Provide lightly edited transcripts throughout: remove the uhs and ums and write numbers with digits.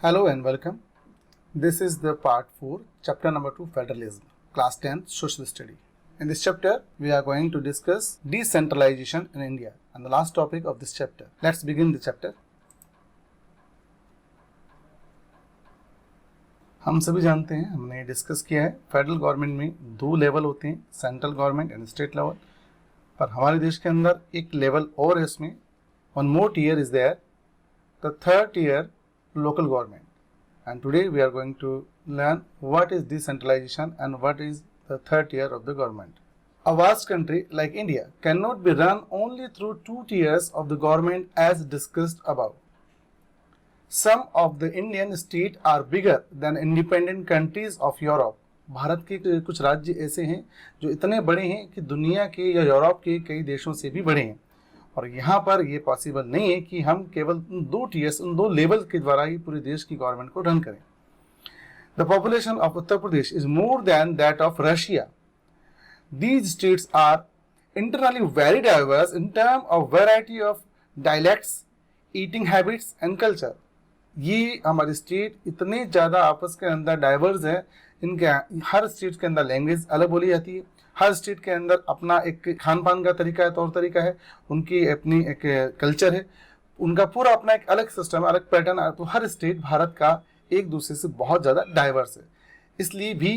Hello and welcome. This is the part 4, chapter number 2, Federalism, class 10th, Social Study. In this chapter, we are going to discuss decentralization in India and the last topic of this chapter. Let's begin the chapter. हम सभी जानते हैं, हमने discuss किया है, federal government में दो level होते हैं, central government and state level. पर हमारे देश के अंदर एक लेवल और है, इसमें one more tier is there, the third tier local government. And today we are going to learn what is decentralization and what is the third tier of the government. A vast country like India cannot be run only through two tiers of the government as discussed above. Some of the Indian states are bigger than independent countries of Europe. Bharat के कुछ राज्य ऐसे हैं जो इतने बड़े हैं कि दुनिया के या यूरोप के कई देशों से भी बड़े हैं. और यहाँ पर ये पॉसिबल नहीं है कि हम केवल उन दो टीयर्स, उन दो लेवल के द्वारा ही पूरे देश की गवर्नमेंट को रन करें. The population of Uttar Pradesh is more than that of Russia. These states are internally very diverse in term of variety of dialects, eating habits and culture. ये हमारे स्टेट इतने ज़्यादा आपस के अंदर डाइवर्स है, इनके हर स्टेट के अंदर लैंग्वेज अलग बोली जाती है, हर स्टेट के अंदर अपना एक खान पान का तरीका है, तौर तरीका है, उनकी अपनी एक कल्चर है, उनका पूरा अपना एक अलग सिस्टम, अलग पैटर्न है. तो हर स्टेट भारत का एक दूसरे से बहुत ज़्यादा डाइवर्स है. इसलिए भी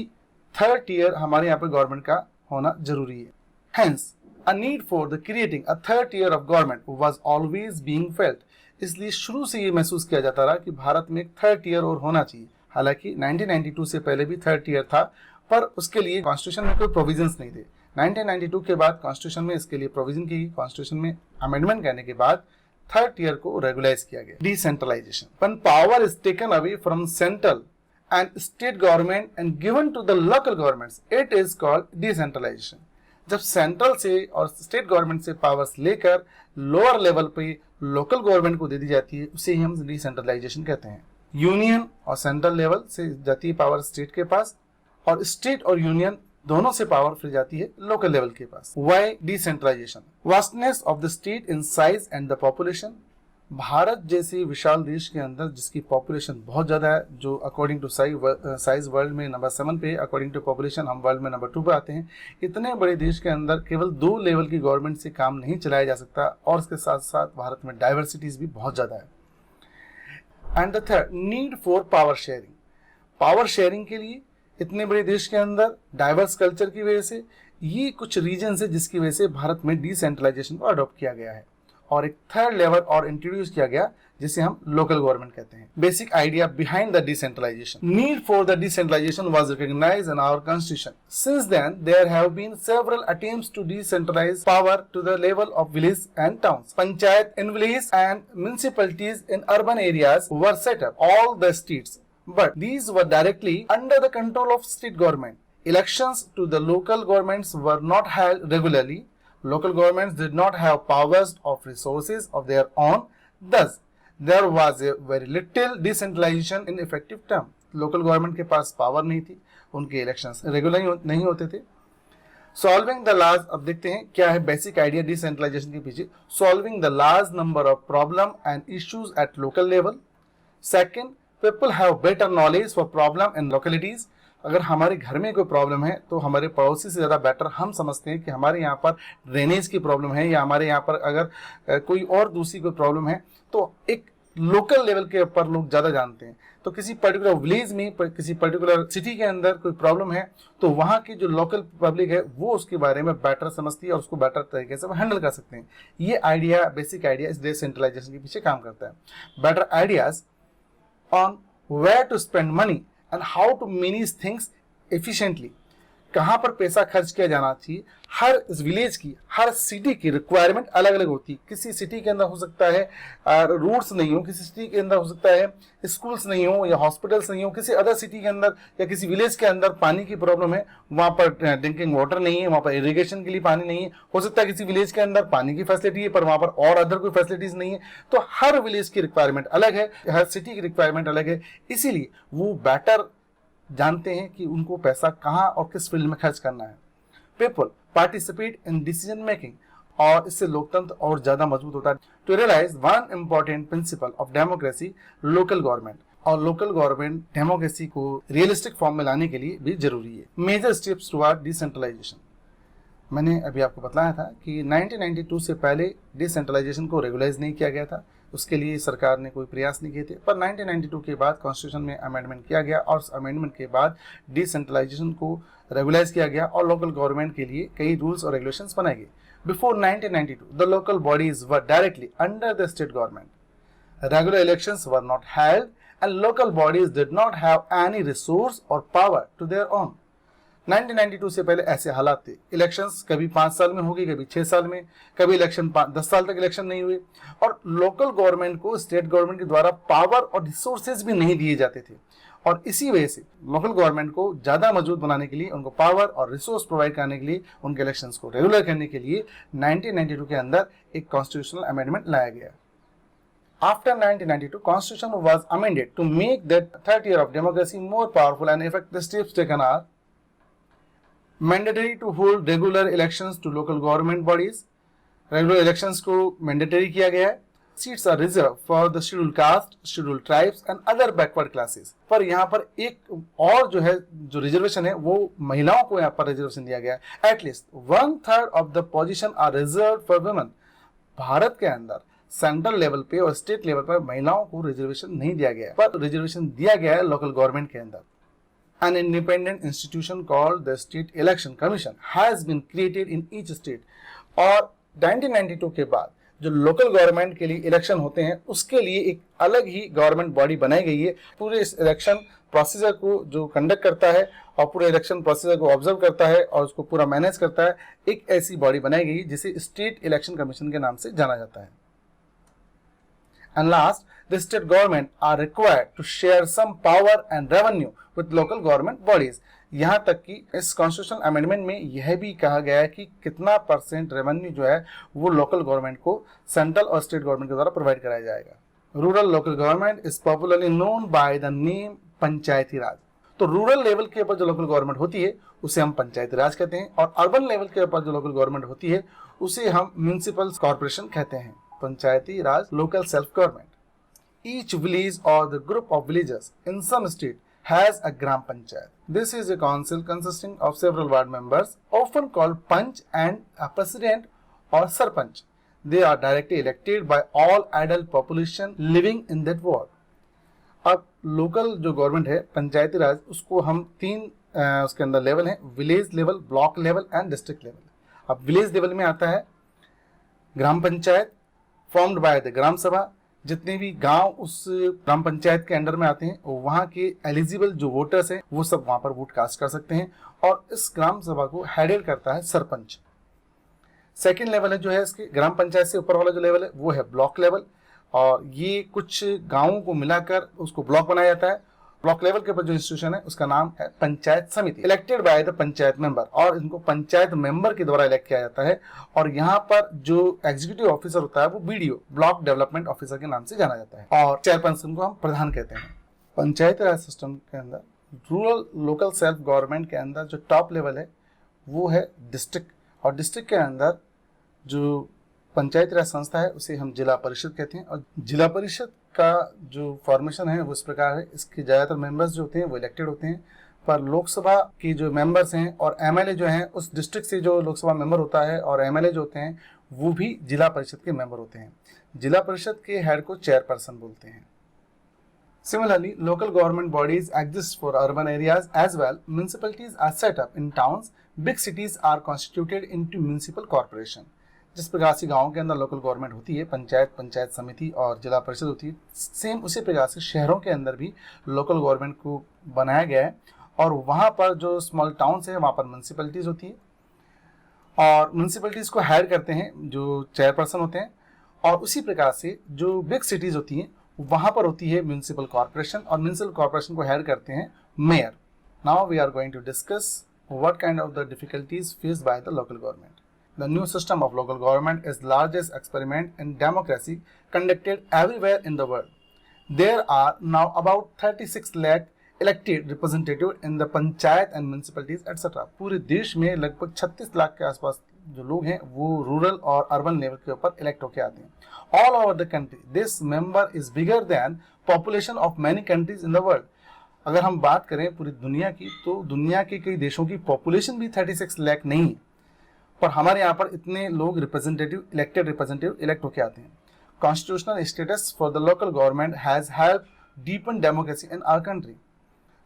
थर्ड टियर हमारे यहाँ पर गवर्नमेंट का होना जरूरी है. Hence a need for the creating a third tier of government was always being felt. इसलिए शुरू से ये महसूस किया जाता रहा कि भारत में एक थर्ड टियर और होना चाहिए. हालांकि 1992 से पहले भी थर्ड टियर था, पर उसके लिए कॉन्स्टिट्यूशन में कोई प्रोविजंस नहीं थे. 1992 के बाद कॉन्स्टिट्यूशन में इसके लिए प्रोविजन की, कॉन्स्टिट्यूशन में अमेंडमेंट करने के बाद थर्ड टियर को रेगुलाइज किया गया. Decentralisation. When power is taken away from central and state government and given to the local governments, it is called decentralisation. जब सेंट्रल से और स्टेट गवर्नमेंट से पावर्स लेकर लोअर लेवल पे लोकल गवर्नमेंट को दे दी जाती है, उसे हम डिसेंट्रलाइजेशन कहते हैं. यूनियन और सेंट्रल लेवल से जाती है पावर स्टेट के पास, और स्टेट और यूनियन दोनों से पावर फिर जाती है लोकल लेवल के पास. Why decentralization? Vastness of the state in size and the population. Bharat जैसे विशाल देश के अंदर जिसकी पॉपुलेशन बहुत ज्यादा है, जो अकॉर्डिंग टू साइज वर्ल्ड में नंबर 7 पे, अकॉर्डिंग टू पॉपुलेशन हम वर्ल्ड में नंबर 2 पे आते हैं. इतने बड़े देश के अंदर केवल दो लेवल की गवर्नमेंट से काम नहीं चलाया जा सकता, और इसके साथ साथ भारत में डाइवर्सिटीज भी बहुत ज्यादा है. And the third, need for power sharing. Power sharing के लिए इतने बड़े देश के अंदर डाइवर्स कल्चर की वजह से ये कुछ रीजन है जिसकी वजह से भारत में डिसेंट्रलाइजेशन को अडॉप्ट किया गया है, और एक थर्ड लेवल और इंट्रोड्यूस किया गया जिसे हम लोकल गवर्नमेंट कहते हैं. Basic idea behind the decentralisation. Need for the decentralisation was recognised in our constitution. Since then there have been several attempts to decentralise power to the level of village and towns. Panchayat in village and municipalities in urban areas were set up. All the states, but these were directly under the control of state government. Elections to the local governments were not held regularly. Local governments did not have powers of resources of their own. Thus, there was a very little decentralization in effective term. Local government के पास power नहीं थी, उनके elections regular नहीं होते थे. Solving the large, अब देखते हैं क्या है बेसिक आइडिया डिसेंट्रलाइजेशन के पीछे. Solving the large number of problem and issues at local level. Second, people have better knowledge for problem in localities. अगर हमारे घर में कोई प्रॉब्लम है तो हमारे पड़ोसी से ज़्यादा बेटर हम समझते हैं कि हमारे यहाँ पर ड्रेनेज की प्रॉब्लम है, या हमारे यहाँ पर अगर कोई और दूसरी कोई प्रॉब्लम है तो एक लोकल लेवल के ऊपर लोग ज़्यादा जानते हैं. तो किसी पर्टिकुलर विलेज में, किसी पर्टिकुलर सिटी के अंदर कोई प्रॉब्लम है तो वहाँ की जो लोकल पब्लिक है वो उसके बारे में बेटर समझती है और उसको बेटर तरीके से हैंडल कर सकते हैं. ये आइडिया, बेसिक आइडिया इस डिसेंट्रलाइजेशन के पीछे काम करता है. Better ideas on where to spend money and how to manage things efficiently. कहाँ पर पैसा खर्च किया जाना चाहिए. हर विलेज की, हर सिटी की रिक्वायरमेंट अलग अलग होती है. किसी सिटी के अंदर हो सकता है रोड्स नहीं हो, किसी सिटी के अंदर हो सकता है स्कूल्स नहीं हो या हॉस्पिटल्स नहीं हो, किसी अदर सिटी के अंदर या किसी विलेज के अंदर पानी की प्रॉब्लम है, वहाँ पर ड्रिंकिंग वाटर नहीं है, वहाँ पर इरिगेशन के लिए पानी नहीं है. हो सकता है किसी विलेज के अंदर पानी की फैसिलिटी है पर वहाँ पर और अदर कोई फैसिलिटीज नहीं है. तो हर विलेज की रिक्वायरमेंट अलग है, हर सिटी की रिक्वायरमेंट अलग है. इसीलिए वो बेटर जानते हैं कि उनको पैसा कहाँ और किस फील्ड में खर्च करना है. People participate in decision making, और इससे लोकतंत्र और ज्यादा मजबूत होता है. To realise one important principle of democracy, local government. और लोकल गवर्नमेंट डेमोक्रेसी को रियलिस्टिक फॉर्म में लाने के लिए भी जरूरी है। मेजर स्टेप्स टुवर्ड डिसेंट्रलाइजेशन, मैंने अभी आपको बताया था कि 1992 से पहले डिसेंट्रलाइजेशन को रेगुलाइज नहीं किया गया था, उसके लिए सरकार ने कोई प्रयास नहीं किए थे। पर 1992 के बाद कॉन्स्टिट्यूशन में अमेंडमेंट किया गया और उस अमेंडमेंट के बाद डिसेंट्रलाइजेशन को रेगुलाइज किया गया और लोकल गवर्नमेंट के लिए कई रूल्स और रेगुलेशंस बनाए गए। Before 1992 the local bodies were directly under the state government, regular elections were not held and local bodies did not have any resource or power to their own। 1992 से पहले ऐसे हालात थे, इलेक्शंस कभी 5 साल में होगी, कभी 6 साल में, कभी इलेक्शन 10 साल तक इलेक्शन नहीं हुए और लोकल गवर्नमेंट को स्टेट गवर्नमेंट के द्वारा पावर और रिसोर्सेज भी नहीं दिए जाते थे। और इसी वजह से लोकल गवर्नमेंट को ज्यादा मजबूत बनाने के लिए, उनको पावर और रिसोर्स प्रोवाइड करने के लिए, उनके इलेक्शंस को रेगुलर करने के लिए 1992 के अंदर एक कॉन्स्टिट्यूशनल अमेंडमेंट लाया गया। After 1992, Constitution was amended to make that third year of democracy more powerful and effective. The steps taken are mandatory to hold regular elections to local government bodies. Regular elections को mandatory किया गया है। Seats are reserved for the scheduled caste, scheduled tribes and other backward classes। पर यहाँ पर एक और जो है जो रिजर्वेशन है वो महिलाओं को यहाँ पर रिजर्वेशन दिया गया है। At least 1/3 of the position are reserved for women। Bharat के अंदर सेंट्रल लेवल पे और स्टेट लेवल पर महिलाओं को रिजर्वेशन नहीं दिया गया है, पर रिजर्वेशन दिया गया है लोकल गवर्नमेंट के अंदर। An independent institution called the state election commission has been created in each state. और 1992 के बाद जो लोकल गवर्नमेंट के लिए इलेक्शन होते हैं उसके लिए एक अलग ही गवर्नमेंट बॉडी बनाई गई है। पूरे इस इलेक्शन प्रोसीजर को जो कंडक्ट करता है और पूरे इलेक्शन प्रोसीजर को ऑब्जर्व करता है और उसको पूरा मैनेज करता है, एक ऐसी बॉडी बनाई गई जिसे स्टेट इलेक्शन कमीशन के नाम से जाना जाता है। And last, the state government are required to share some power and revenue with local government bodies। यहाँ तक कि इस कॉन्स्टिट्यूशनल अमेंडमेंट में यह भी कहा गया है कि कितना परसेंट रेवेन्यू जो है वो लोकल गवर्नमेंट को सेंट्रल और स्टेट गवर्नमेंट के द्वारा प्रोवाइड कराया जाएगा। Rural local government is popularly known by the name panchayati raj. तो रूरल लेवल के ऊपर जो लोकल गवर्नमेंट होती है उसे हम पंचायती राज कहते हैं और अर्बन लेवल के ऊपर जो लोकल गवर्नमेंट होती है उसे हम म्युनिसिपल कॉर्पोरेशन कहते हैं, panchayati raj, local self government. Each village or the group of villages in some state has a gram panchayat. This is a council consisting of several ward members, often called panch, and a president or sarpanch. They are directly elected by all adult population living in that ward. अब local जो government है पंचायती राज, उसको हम तीन उसके अंदर level है, village level, block level and district level. अब विलेज लेवल में आता है ग्राम panchayat formed by the gram सभा। जितने भी गांव उस ग्राम पंचायत के अंडर में आते हैं वहां के एलिजिबल जो वोटर्स हैं वो सब वहां पर वोट कास्ट कर सकते हैं और इस ग्राम सभा को हेडेड करता है सरपंच। सेकेंड लेवल है जो है इसके ग्राम पंचायत से ऊपर वाला जो लेवल है वो है ब्लॉक लेवल और ये कुछ गांवों को मिलाकर उसको ब्लॉक बनाया जाता है। ब्लॉक लेवल के ऊपर जो इंस्टीट्यूशन है उसका नाम है पंचायत समिति, elected by the panchayat member, और इनको पंचायत मेंबर के द्वारा इलेक्ट किया जाता है। और यहाँ पर जो एग्जीक्यूटिव ऑफिसर होता है वो बीडीओ, ब्लॉक डेवलपमेंट ऑफिसर के नाम से जाना जाता है और चेयरपर्सन को हम प्रधान कहते हैं। पंचायती राज सिस्टम के अंदर रूरल लोकल सेल्फ गवर्नमेंट के अंदर जो टॉप लेवल है वो है डिस्ट्रिक्ट, और डिस्ट्रिक्ट के अंदर जो पंचायती राज संस्था है उसे हम जिला परिषद कहते हैं। और जिला परिषद का जो फॉर्मेशन है वो इस प्रकार है, इसके ज़्यादातर मेंबर्स जो होते हैं वो इलेक्टेड होते हैं, पर लोकसभा की जो मेंबर्स हैं और एमएलए जो हैं उस डिस्ट्रिक्ट से जो लोकसभा मेंबर होता है और एमएलए जो होते हैं वो भी जिला परिषद के मेंबर होते हैं। जिला परिषद के हेड को चेयरपर्सन बोलते हैं। Similarly, local government bodies exist for urban areas as well. Municipalities are set up in towns. Big cities are constituted into municipal corporation। जिस प्रकार से गाँव के अंदर लोकल गवर्नमेंट होती है, पंचायत, पंचायत समिति और जिला परिषद होती है, सेम उसी प्रकार से शहरों के अंदर भी लोकल गवर्नमेंट को बनाया गया है और वहाँ पर जो स्मॉल टाउन्स है वहाँ पर म्यूनसिपैलिटीज़ होती है और म्यूनसिपैलिटीज़ को हेड करते हैं जो चेयरपर्सन होते हैं। और उसी प्रकार से जो बिग सिटीज़ होती हैं वहाँ पर होती है म्यूनसिपल कॉर्पोरेशन और म्यूनसिपल कॉर्पोरेशन को हेड करते हैं mayor. Now we are going to discuss what kind of the difficulties faced by the local government. The new system of local government is the largest experiment in democracy conducted everywhere in the world. There are now about 36 lakh elected representatives in the panchayat and municipalities etc. पूरे देश में लगभग 36 लाख के आसपास जो लोग हैं वो रूरल और अर्बन लेवल के ऊपर इलेक्ट होके आते हैं। All over the country, this member is bigger than population of many countries in the world. अगर हम बात करें पूरी दुनिया की, तो दुनिया के कई देशों की पॉपुलेशन भी 36 लाख नहीं है, पर हमारे यहाँ पर इतने लोग इलेक्टेड रिप्रेजेंटेटिव इलेक्ट होके आते हैं। Constitutional status for the local government has help deepen democracy in our country.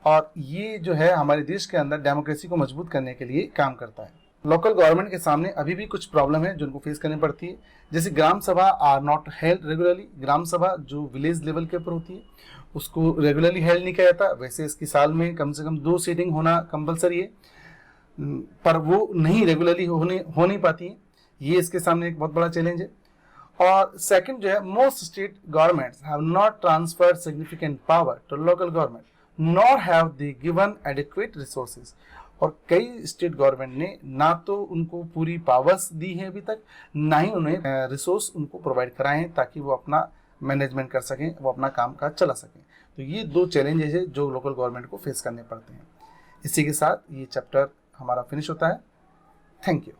और ये जो है हमारे देश के अंदर डेमोक्रेसी को मजबूत करने के लिए काम करता है। लोकल गवर्नमेंट के सामने अभी भी कुछ प्रॉब्लम है जो उनको फेस करनी पड़ती है, जैसे ग्राम सभा आर नॉट हेल्ड रेगुलरली। ग्राम सभा जो विलेज लेवल के ऊपर होती है उसको रेगुलरली हेल्ड नहीं किया जाता। वैसे इसकी साल में कम से कम 2 सीटिंग होना कंपलसरी है, पर वो नहीं रेगुलरली हो नहीं पाती है। ये इसके सामने एक बहुत बड़ा चैलेंज है। और सेकंड जो है, most state governments have not transferred significant power to local government nor have they given adequate resources. और कई स्टेट गवर्नमेंट ने ना तो उनको पूरी पावर्स दी है अभी तक, ना ही उन्हें रिसोर्स उनको प्रोवाइड कराए हैं ताकि वो अपना मैनेजमेंट कर सकें, वो अपना काम काज चला सकें। तो ये 2 चैलेंजेस है जो लोकल गवर्नमेंट को फेस करने पड़ते हैं। इसी के साथ ये चैप्टर हमारा फिनिश होता है। Thank you.